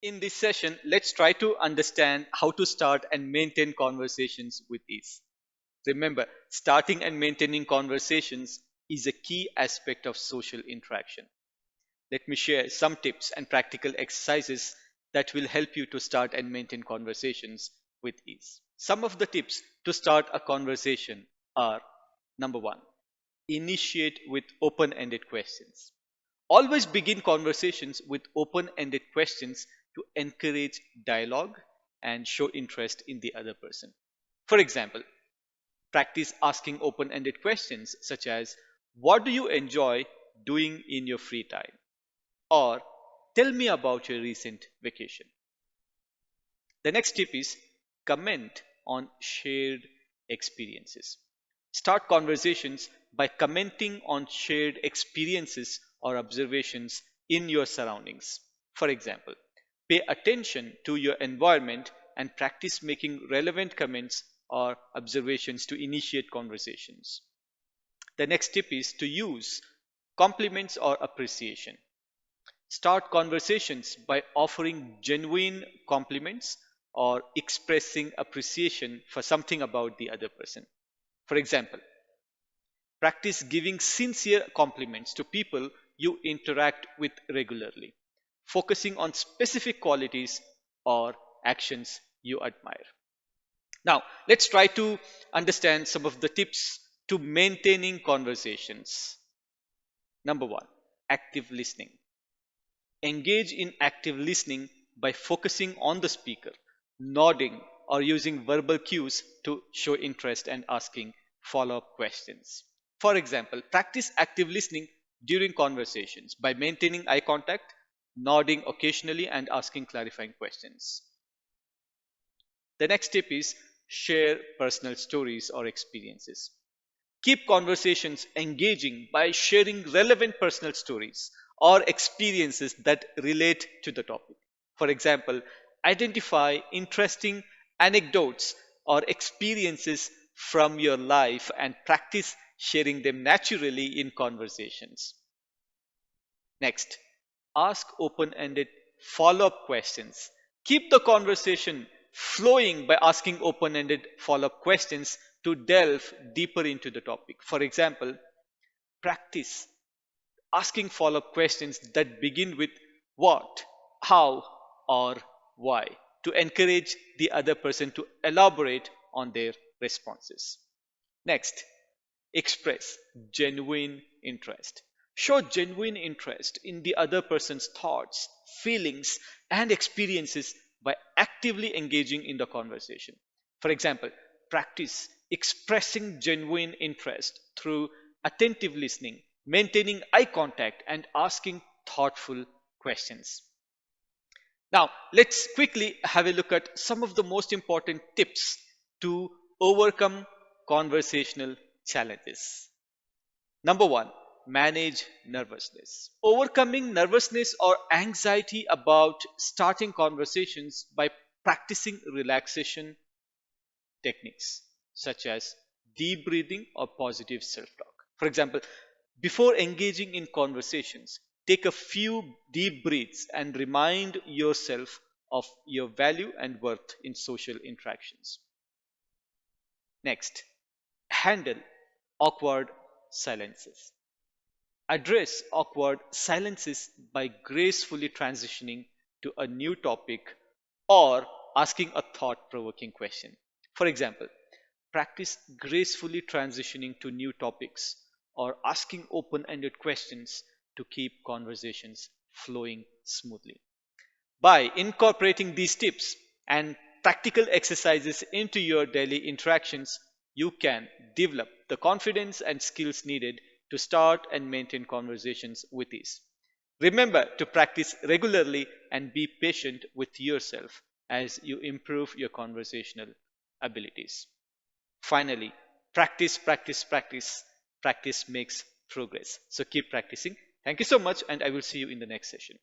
In this session, let's try to understand how to start and maintain conversations with ease. Remember, starting and maintaining conversations is a key aspect of social interaction. Let me share some tips and practical exercises that will help you to start and maintain conversations with ease. Some of the tips to start a conversation are: number one, initiate with open ended questions. Always begin conversations with open ended questions to encourage dialogue and show interest in the other person. For example, practice asking open ended questions such as, "What do you enjoy doing in your free time?" Or, "Tell me about your recent vacation." The next tip is comment on shared experiences. Start conversations by commenting on shared experiences or observations in your surroundings. For example, pay attention to your environment and practice making relevant comments or observations to initiate conversations. The next tip is to use compliments or appreciation. Start conversations by offering genuine compliments or expressing appreciation for something about the other person. For example, practice giving sincere compliments to people you interact with regularly, focusing on specific qualities or actions you admire. Now, let's try to understand some of the tips to maintaining conversations. Number one, active listening. Engage in active listening by focusing on the speaker, nodding, or using verbal cues to show interest and asking follow up questions. For example, practice active listening during conversations by maintaining eye contact, nodding occasionally, and asking clarifying questions. The next tip is share personal stories or experiences. Keep conversations engaging by sharing relevant personal stories or experiences that relate to the topic. For example, identify interesting anecdotes or experiences from your life and practice sharing them naturally in conversations. Next, ask open ended follow up questions. Keep the conversation flowing by asking open ended follow up questions to delve deeper into the topic. For example, practice asking follow up questions that begin with what, how, or why to encourage the other person to elaborate on their responses. Next, express genuine interest. Show genuine interest in the other person's thoughts, feelings, and experiences by actively engaging in the conversation. For example, practice expressing genuine interest through attentive listening, maintaining eye contact, and asking thoughtful questions. Now, let's quickly have a look at some of the most important tips to overcome conversational challenges. Number one, manage nervousness. Overcoming nervousness or anxiety about starting conversations by practicing relaxation techniques such as deep breathing or positive self talk. For example, before engaging in conversations, take a few deep breaths and remind yourself of your value and worth in social interactions. Next, handle awkward silences. Address awkward silences by gracefully transitioning to a new topic or asking a thought provoking question. For example, practice gracefully transitioning to new topics or asking open ended questions to keep conversations flowing smoothly. By incorporating these tips and practical exercises into your daily interactions, you can develop the confidence and skills needed to start and maintain conversations with ease. Remember to practice regularly and be patient with yourself as you improve your conversational abilities. Finally, practice, practice, practice. Practice makes progress. So keep practicing. Thank you so much, and I will see you in the next session.